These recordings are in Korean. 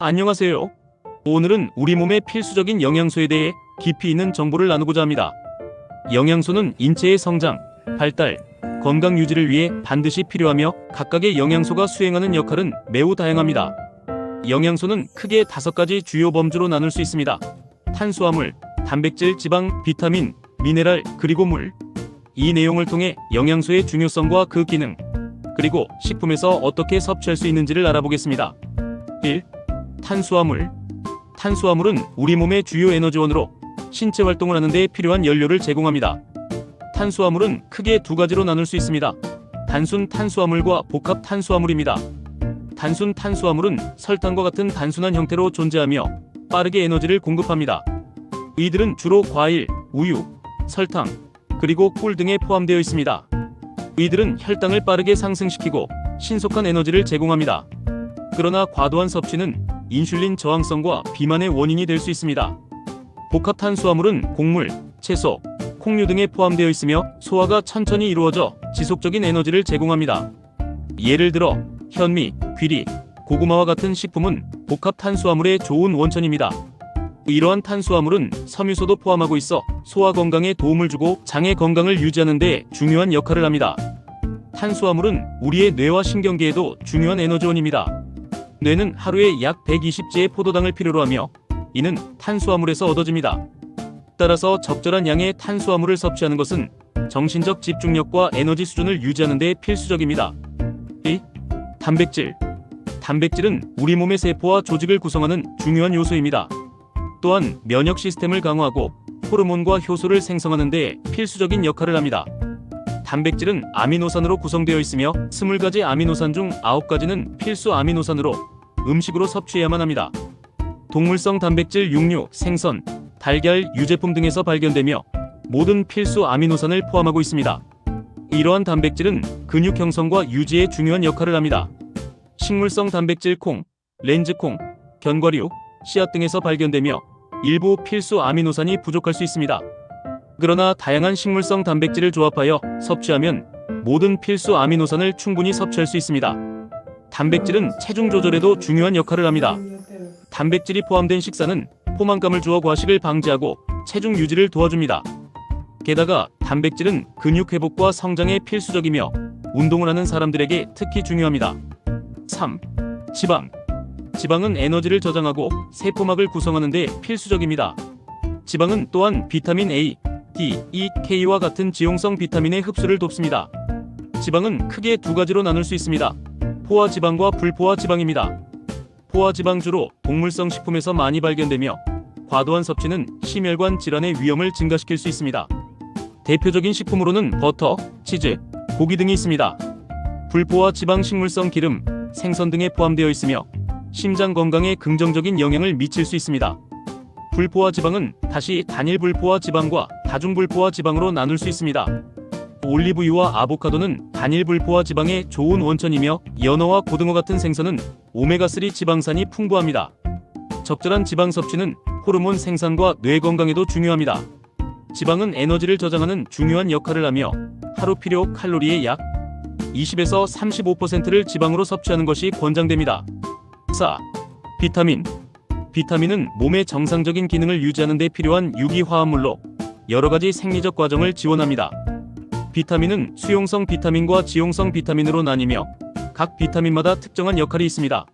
안녕하세요. 오늘은 우리 몸의 필수적인 영양소에 대해 깊이 있는 정보를 나누고자 합니다. 영양소는 인체의 성장, 발달, 건강 유지를 위해 반드시 필요하며 각각의 영양소가 수행하는 역할은 매우 다양합니다. 영양소는 크게 5가지 주요 범주로 나눌 수 있습니다. 탄수화물, 단백질, 지방, 비타민, 미네랄, 그리고 물. 이 내용을 통해 영양소의 중요성과 그 기능, 그리고 식품에서 어떻게 섭취할 수 있는지를 알아보겠습니다. 1. 탄수화물. 탄수화물은 우리 몸의 주요 에너지원으로 신체 활동을 하는 데 필요한 연료를 제공합니다. 탄수화물은 크게 2가지로 나눌 수 있습니다. 단순 탄수화물과 복합 탄수화물입니다. 단순 탄수화물은 설탕과 같은 단순한 형태로 존재하며 빠르게 에너지를 공급합니다. 이들은 주로 과일, 우유, 설탕, 그리고 꿀 등에 포함되어 있습니다. 이들은 혈당을 빠르게 상승시키고 신속한 에너지를 제공합니다. 그러나 과도한 섭취는 인슐린 저항성과 비만의 원인이 될 수 있습니다. 복합 탄수화물은 곡물, 채소, 콩류 등에 포함되어 있으며 소화가 천천히 이루어져 지속적인 에너지를 제공합니다. 예를 들어 현미, 귀리, 고구마와 같은 식품은 복합 탄수화물의 좋은 원천입니다. 이러한 탄수화물은 섬유소도 포함하고 있어 소화 건강에 도움을 주고 장의 건강을 유지하는 데 중요한 역할을 합니다. 탄수화물은 우리의 뇌와 신경계에도 중요한 에너지원입니다. 뇌는 하루에 약 120제의 포도당을 필요로 하며 이는 탄수화물에서 얻어집니다. 따라서 적절한 양의 탄수화물을 섭취하는 것은 정신적 집중력과 에너지 수준을 유지하는 데 필수적입니다. 2. 단백질. 단백질은 우리 몸의 세포와 조직을 구성하는 중요한 요소입니다. 또한 면역 시스템을 강화하고 호르몬과 효소를 생성하는 데 필수적인 역할을 합니다. 단백질은 아미노산으로 구성되어 있으며 20가지 아미노산 중 9가지는 필수 아미노산으로 음식으로 섭취해야만 합니다. 동물성 단백질 육류, 생선, 달걀, 유제품 등에서 발견되며 모든 필수 아미노산을 포함하고 있습니다. 이러한 단백질은 근육 형성과 유지에 중요한 역할을 합니다. 식물성 단백질 콩, 렌즈콩, 견과류, 씨앗 등에서 발견되며 일부 필수 아미노산이 부족할 수 있습니다. 그러나 다양한 식물성 단백질을 조합하여 섭취하면 모든 필수 아미노산을 충분히 섭취할 수 있습니다. 단백질은 체중 조절에도 중요한 역할을 합니다. 단백질이 포함된 식사는 포만감을 주어 과식을 방지하고 체중 유지를 도와줍니다. 게다가 단백질은 근육 회복과 성장에 필수적이며 운동을 하는 사람들에게 특히 중요합니다. 3. 지방. 지방은 에너지를 저장하고 세포막을 구성하는 데 필수적입니다. 지방은 또한 비타민 A, D, E, K와 같은 지용성 비타민의 흡수를 돕습니다. 지방은 크게 2가지로 나눌 수 있습니다. 포화 지방과 불포화 지방입니다. 포화 지방 주로 동물성 식품에서 많이 발견되며 과도한 섭취는 심혈관 질환의 위험을 증가시킬 수 있습니다. 대표적인 식품으로는 버터, 치즈, 고기 등이 있습니다. 불포화 지방 식물성 기름, 생선 등에 포함되어 있으며 심장 건강에 긍정적인 영향을 미칠 수 있습니다. 불포화 지방은 다시 단일 불포화 지방과 다중 불포화 지방으로 나눌 수 있습니다. 올리브유와 아보카도는 단일 불포화 지방의 좋은 원천이며 연어와 고등어 같은 생선은 오메가3 지방산이 풍부합니다. 적절한 지방 섭취는 호르몬 생산과 뇌 건강에도 중요합니다. 지방은 에너지를 저장하는 중요한 역할을 하며 하루 필요 칼로리의 약 20에서 35%를 지방으로 섭취하는 것이 권장됩니다. 4. 비타민. 비타민은 몸의 정상적인 기능을 유지하는 데 필요한 유기화합물로 여러가지 생리적 과정을 지원합니다. 비타민은 수용성 비타민과 지용성 비타민으로 나뉘며 각 비타민마다 특정한 역할이 있습니다.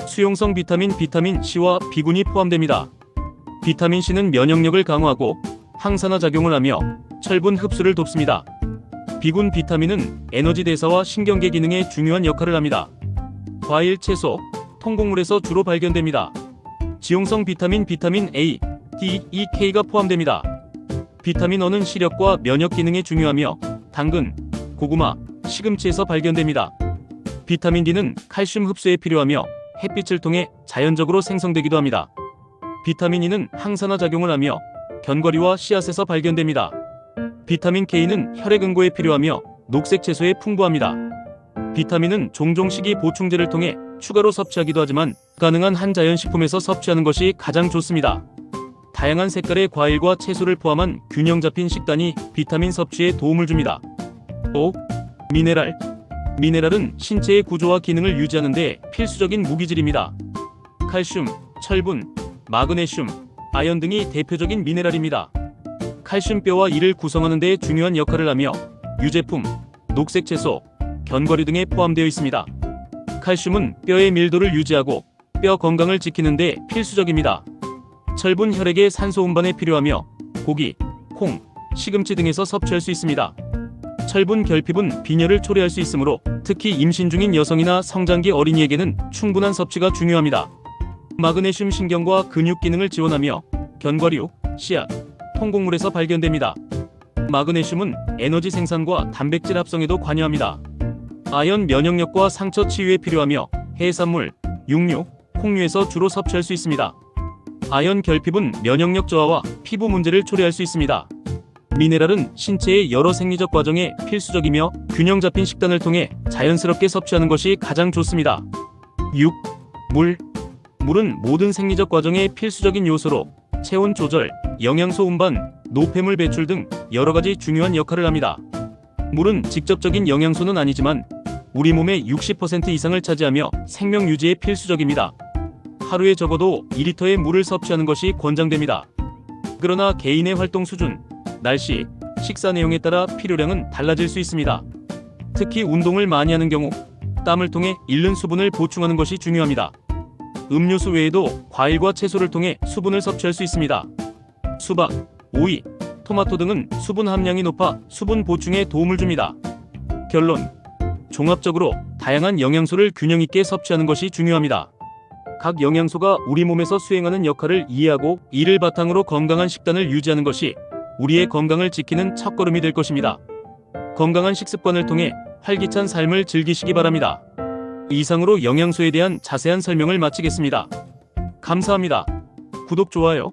수용성 비타민, 비타민 C와 B군이 포함됩니다. 비타민 C는 면역력을 강화하고 항산화 작용을 하며 철분 흡수를 돕습니다. B군 비타민은 에너지 대사와 신경계 기능에 중요한 역할을 합니다. 과일, 채소, 통곡물에서 주로 발견됩니다. 지용성 비타민, 비타민 A, D, E, K가 포함됩니다. 비타민 O는 시력과 면역 기능에 중요하며 당근, 고구마, 시금치에서 발견됩니다. 비타민 D는 칼슘 흡수에 필요하며 햇빛을 통해 자연적으로 생성되기도 합니다. 비타민 E는 항산화 작용을 하며 견과류와 씨앗에서 발견됩니다. 비타민 K는 혈액 응고에 필요하며 녹색 채소에 풍부합니다. 비타민은 종종 식이 보충제를 통해 추가로 섭취하기도 하지만 가능한 한자연식품에서 섭취하는 것이 가장 좋습니다. 다양한 색깔의 과일과 채소를 포함한 균형 잡힌 식단이 비타민 섭취에 도움을 줍니다. 5. 미네랄. 미네랄은 신체의 구조와 기능을 유지하는 데 필수적인 무기질입니다. 칼슘, 철분, 마그네슘, 아연 등이 대표적인 미네랄입니다. 칼슘 뼈와 이를 구성하는 데 중요한 역할을 하며 유제품, 녹색 채소, 견과류 등에 포함되어 있습니다. 칼슘은 뼈의 밀도를 유지하고 뼈 건강을 지키는 데 필수적입니다. 철분 혈액의 산소 운반에 필요하며 고기, 콩, 시금치 등에서 섭취할 수 있습니다. 철분 결핍은 빈혈을 초래할 수 있으므로 특히 임신 중인 여성이나 성장기 어린이에게는 충분한 섭취가 중요합니다. 마그네슘 신경과 근육 기능을 지원하며 견과류, 씨앗, 통곡물에서 발견됩니다. 마그네슘은 에너지 생산과 단백질 합성에도 관여합니다. 아연 면역력과 상처 치유에 필요하며 해산물, 육류, 콩류에서 주로 섭취할 수 있습니다. 아연 결핍은 면역력 저하와 피부 문제를 초래할 수 있습니다. 미네랄은 신체의 여러 생리적 과정에 필수적이며 균형 잡힌 식단을 통해 자연스럽게 섭취하는 것이 가장 좋습니다. 6. 물. 물은 모든 생리적 과정의 필수적인 요소로 체온 조절, 영양소 운반, 노폐물 배출 등 여러 가지 중요한 역할을 합니다. 물은 직접적인 영양소는 아니지만 우리 몸의 60% 이상을 차지하며 생명 유지에 필수적입니다. 하루에 적어도 2리터의 물을 섭취하는 것이 권장됩니다. 그러나 개인의 활동 수준, 날씨, 식사 내용에 따라 필요량은 달라질 수 있습니다. 특히 운동을 많이 하는 경우 땀을 통해 잃는 수분을 보충하는 것이 중요합니다. 음료수 외에도 과일과 채소를 통해 수분을 섭취할 수 있습니다. 수박, 오이, 토마토 등은 수분 함량이 높아 수분 보충에 도움을 줍니다. 결론. 종합적으로 다양한 영양소를 균형 있게 섭취하는 것이 중요합니다. 각 영양소가 우리 몸에서 수행하는 역할을 이해하고 이를 바탕으로 건강한 식단을 유지하는 것이 우리의 건강을 지키는 첫걸음이 될 것입니다. 건강한 식습관을 통해 활기찬 삶을 즐기시기 바랍니다. 이상으로 영양소에 대한 자세한 설명을 마치겠습니다. 감사합니다. 구독, 좋아요.